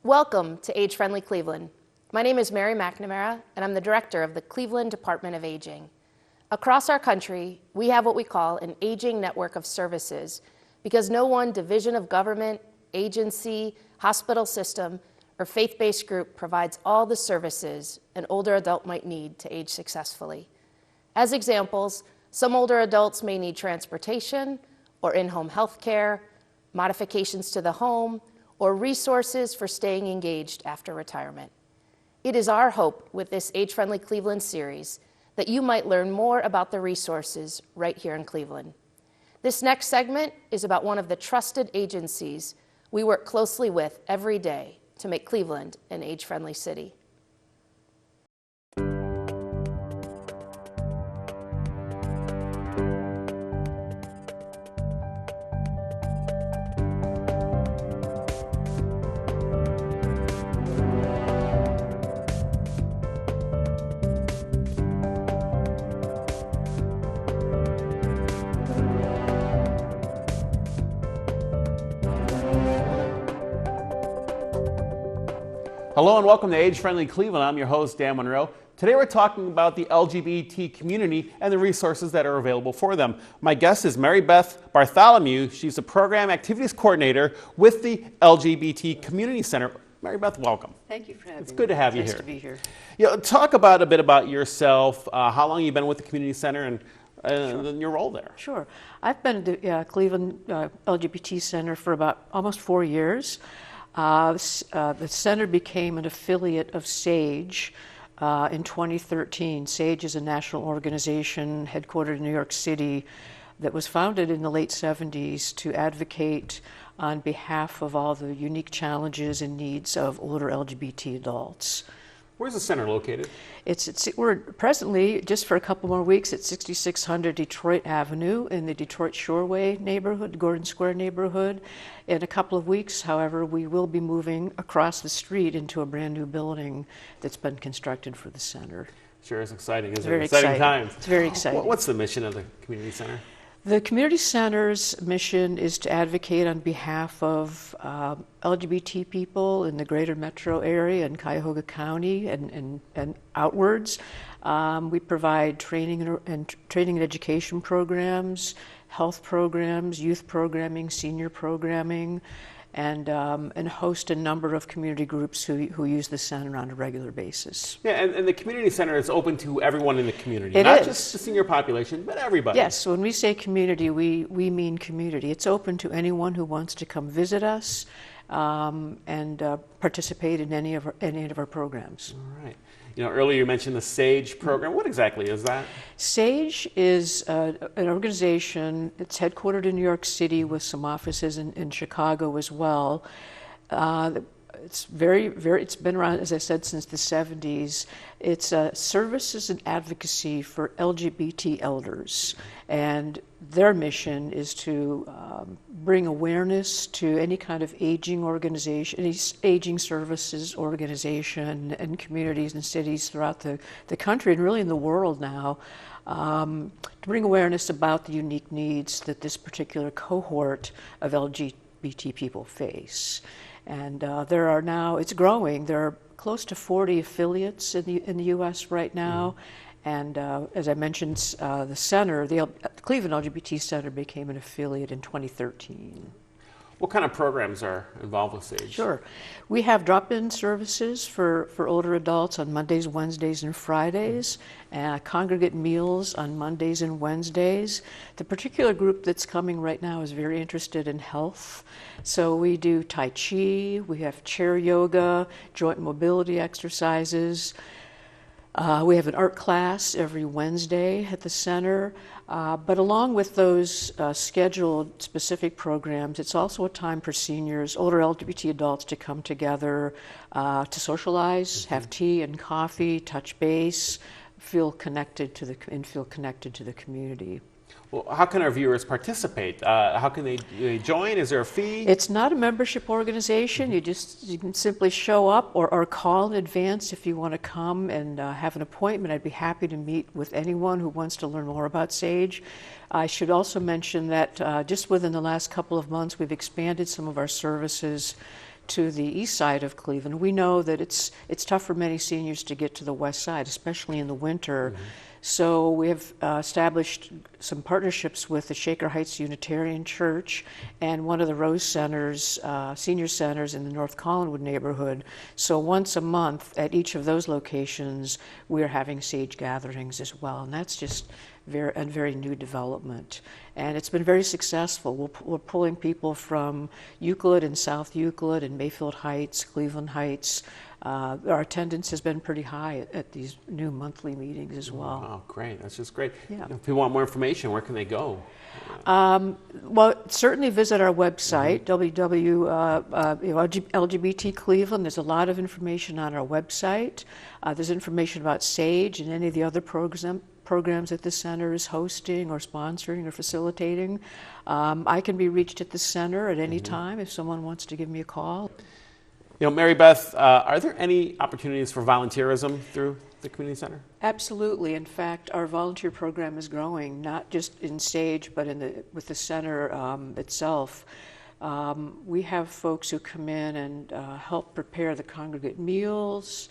Welcome to Age Friendly Cleveland. My name is Mary McNamara, and I'm the director of the Cleveland Department of Aging. Across our country, we have what we call an aging network of services because no one division of government, agency, hospital system, or faith-based group provides all the services an older adult might need to age successfully. As examples, some older adults may need transportation or in-home health care, modifications to the home, or resources for staying engaged after retirement. It is our hope with this Age Friendly Cleveland series that you might learn more about the resources right here in Cleveland. This next segment is about one of the trusted agencies we work closely with every day to make Cleveland an age-friendly city. Hello and welcome to Age Friendly Cleveland. I'm your host, Dan Monroe. Today we're talking about the LGBT community and the resources that are available for them. My guest is Mary Beth Bartholomew. She's a program activities coordinator with the LGBT Community Center. Mary Beth, welcome. Thank you for having me. It's good to have you here. Nice to be here. Talk about a bit about yourself, how long you've been with the Community Center and Sure. your role there. Sure. I've been at the Cleveland LGBT Center for about almost 4 years. The center became an affiliate of SAGE in 2013. SAGE is a national organization headquartered in New York City that was founded in the late 70s to advocate on behalf of all the unique challenges and needs of older LGBT adults. Where's the center located? We're presently, just for a couple more weeks, at 6600 Detroit Avenue in the Detroit Shoreway neighborhood, Gordon Square neighborhood. In a couple of weeks, however, we will be moving across the street into a brand new building that's been constructed for the center. Sure, it's exciting. It's very exciting times. It's very exciting. What's the mission of the Community Center? The Community Center's mission is to advocate on behalf of LGBT people in the greater metro area and Cuyahoga County and outwards. We provide training and education programs, health programs, youth programming, senior programming, and host a number of community groups who use the center on a regular basis. Yeah, and the Community Center is open to everyone in the community, It not is. just the senior population, but everybody. Yes, when we say community, we mean community. It's open to anyone who wants to come visit us and participate in any of our programs. All right. Earlier you mentioned the SAGE program. What exactly is that? SAGE is an organization. It's headquartered in New York City with some offices in Chicago as well. It's it's been around, as I said, since the 70s. It's services and advocacy for LGBT elders. And their mission is to bring awareness to any kind of aging organization, any aging services organization and communities and cities throughout the country and really in the world now, to bring awareness about the unique needs that this particular cohort of LGBT people face. And it's growing. There are close to 40 affiliates in the U.S. right now. And as I mentioned, the center, the Cleveland LGBT Center became an affiliate in 2013. What kind of programs are involved with SAGE? Sure. We have drop-in services for older adults on Mondays, Wednesdays, and Fridays, congregate meals on Mondays and Wednesdays. The particular group that's coming right now is very interested in health. So we do Tai Chi, we have chair yoga, joint mobility exercises. We have an art class every Wednesday at the center. But along with those scheduled specific programs, it's also a time for seniors, older LGBT adults to come together to socialize, have tea and coffee, touch base, feel connected to the community. Well, how can our viewers participate? How can they join? Is there a fee? It's not a membership organization. You can simply show up or call in advance if you want to come and have an appointment. I'd be happy to meet with anyone who wants to learn more about SAGE. I should also mention that just within the last couple of months, we've expanded some of our services to the east side of Cleveland. We know that it's tough for many seniors to get to the west side, especially in the winter. So we have established some partnerships with the Shaker Heights Unitarian Church and one of the Rose Centers, senior centers in the North Collinwood neighborhood. So once a month at each of those locations, we're having sage gatherings as well. And that's just a very new development. And it's been very successful. We're pulling people from Euclid and South Euclid and Mayfield Heights, Cleveland Heights. Our attendance has been pretty high at these new monthly meetings as well. Oh, great. That's just great. Yeah. If people want more information, where can they go? Well, certainly visit our website, LGBT Cleveland. There's a lot of information on our website. There's information about SAGE and any of the other programs that the center is hosting or sponsoring or facilitating. I can be reached at the center at any time if someone wants to give me a call. You know, Mary Beth, are there any opportunities for volunteerism through the community center? Absolutely. In fact, our volunteer program is growing, not just in SAGE, but with the center itself. We have folks who come in and help prepare the congregate meals.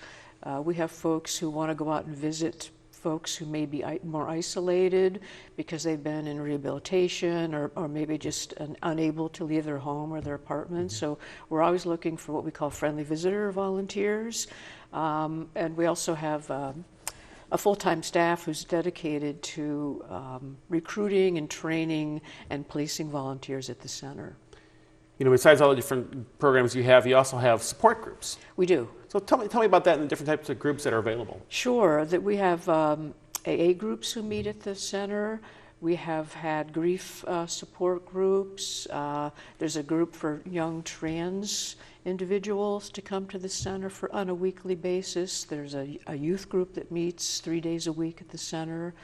We have folks who want to go out and visit folks who may be more isolated because they've been in rehabilitation or maybe just unable to leave their home or their apartment. So we're always looking for what we call friendly visitor volunteers. And we also have a full-time staff who's dedicated to recruiting and training and placing volunteers at the center. You know, besides all the different programs you also have support groups. We do. So tell me about that and the different types of groups that are available. Sure. That we have AA groups who meet at the center. We have had grief support groups. There's a group for young trans individuals to come to the center on a weekly basis. There's a youth group that meets 3 days a week at the center.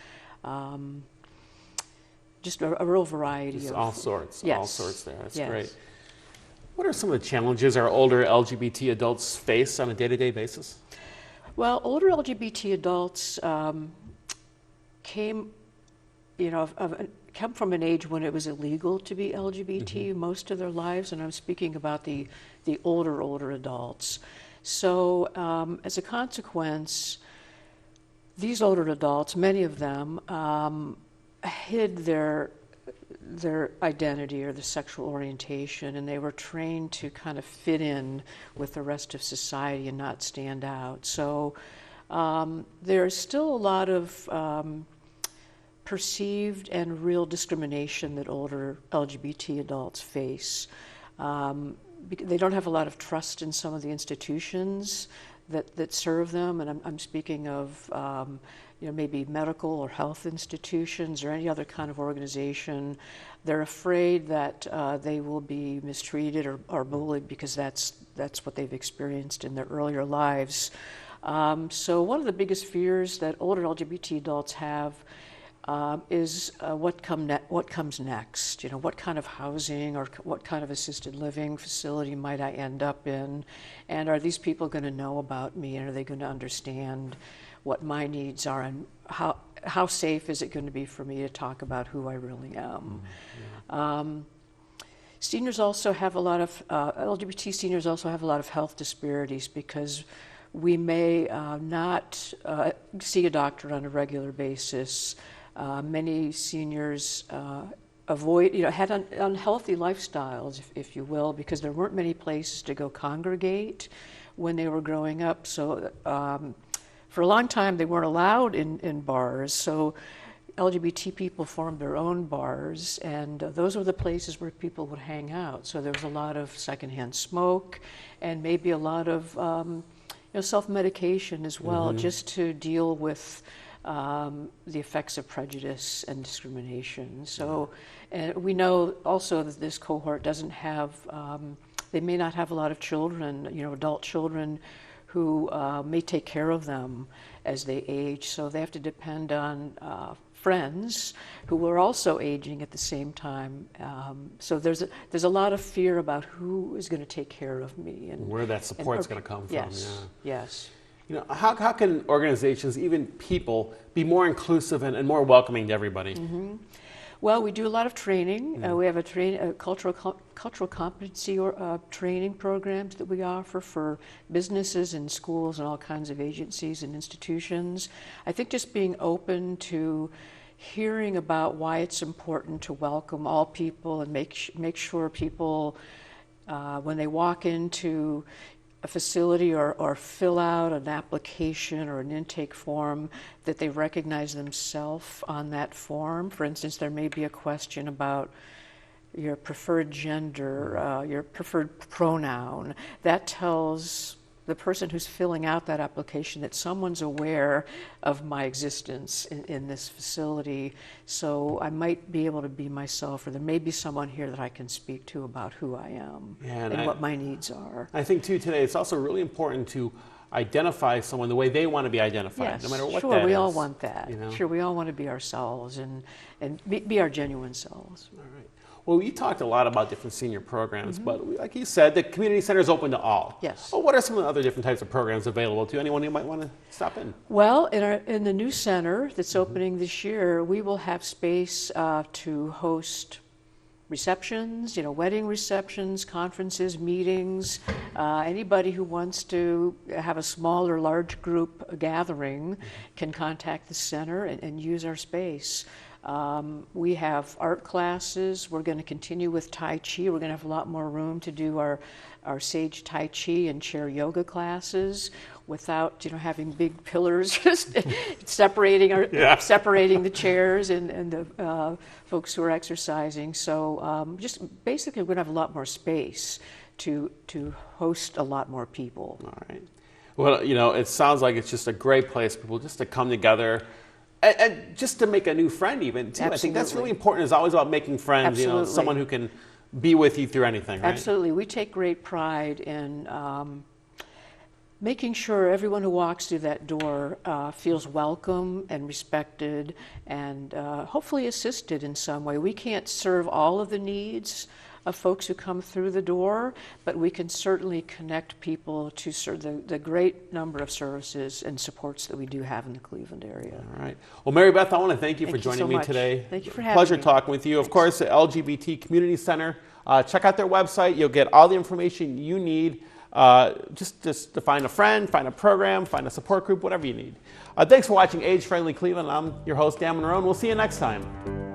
Just a real variety Just of all sorts. Yes. All sorts there. That's Yes. great. What are some of the challenges our older LGBT adults face on a day-to-day basis? Well, older LGBT adults come from an age when it was illegal to be LGBT most of their lives, and I'm speaking about the older adults. So as a consequence, these older adults, many of them, hid their identity or their sexual orientation, and they were trained to kind of fit in with the rest of society and not stand out. So there's still a lot of perceived and real discrimination that older LGBT adults face. They don't have a lot of trust in some of the institutions that serve them, and I'm speaking of maybe medical or health institutions or any other kind of organization. They're afraid that they will be mistreated or bullied because that's what they've experienced in their earlier lives. So one of the biggest fears that older LGBT adults have is what comes next. You know, what kind of housing or what kind of assisted living facility might I end up in, and are these people going to know about me, and are they going to understand what my needs are, and how safe is it going to be for me to talk about who I really am? Seniors also have a lot of LGBT seniors also have a lot of health disparities because we may not see a doctor on a regular basis. Many seniors had unhealthy lifestyles, if you will, because there weren't many places to go congregate when they were growing up. So for a long time, they weren't allowed in bars. So LGBT people formed their own bars, and those were the places where people would hang out. So there was a lot of secondhand smoke and maybe a lot of self-medication as well, just to deal with the effects of prejudice and discrimination. So, and we know also that this cohort doesn't have, they may not have a lot of children, adult children who may take care of them as they age. So they have to depend on friends who are also aging at the same time. So there's a lot of fear about who is going to take care of me and where that support's going to come from. Yes, yes. How can organizations, even people, be more inclusive and more welcoming to everybody? Well, we do a lot of training. We have a cultural competency training programs that we offer for businesses and schools and all kinds of agencies and institutions. I think just being open to hearing about why it's important to welcome all people and make sure people, when they walk into a facility or fill out an application or an intake form, that they recognize themselves on that form. For instance, there may be a question about your preferred gender, your preferred pronoun. That tells the person who's filling out that application that someone's aware of my existence in this facility, so I might be able to be myself, or there may be someone here that I can speak to about who I am and what my needs are. I think too today it's also really important to identify someone the way they want to be identified, Yes, no matter what sure, that is. we all want that. You know? Sure, we all want to be ourselves and be our genuine selves. All right. Well, you talked a lot about different senior programs, but like you said, the community center is open to all. Yes. Well, what are some of the other different types of programs available to anyone who might want to stop in? Well, in the new center that's opening this year, we will have space to host receptions, wedding receptions, conferences, meetings. Anybody who wants to have a small or large group gathering can contact the center and use our space. We have art classes. We're going to continue with Tai Chi. We're going to have a lot more room to do our Sage Tai Chi and chair yoga classes without having big pillars just separating the chairs and the folks who are exercising. So just basically we're going to have a lot more space to host a lot more people. All right. Well, it sounds like it's just a great place for people just to come together. And just to make a new friend even, too. Absolutely. I think that's really important. It's always about making friends, Absolutely. Someone who can be with you through anything, right? Absolutely. We take great pride in making sure everyone who walks through that door feels welcome and respected and hopefully assisted in some way. We can't serve all of the needs of folks who come through the door, but we can certainly connect people to the great number of services and supports that we do have in the Cleveland area. All right. Well, Mary Beth, I want to thank you for joining me today. Thank you for having Pleasure me. talking with you. Of course, the LGBT Community Center. Check out their website. You'll get all the information you need just to find a friend, find a program, find a support group, whatever you need. Thanks for watching Age Friendly Cleveland. I'm your host, Dan Monroe, and we'll see you next time.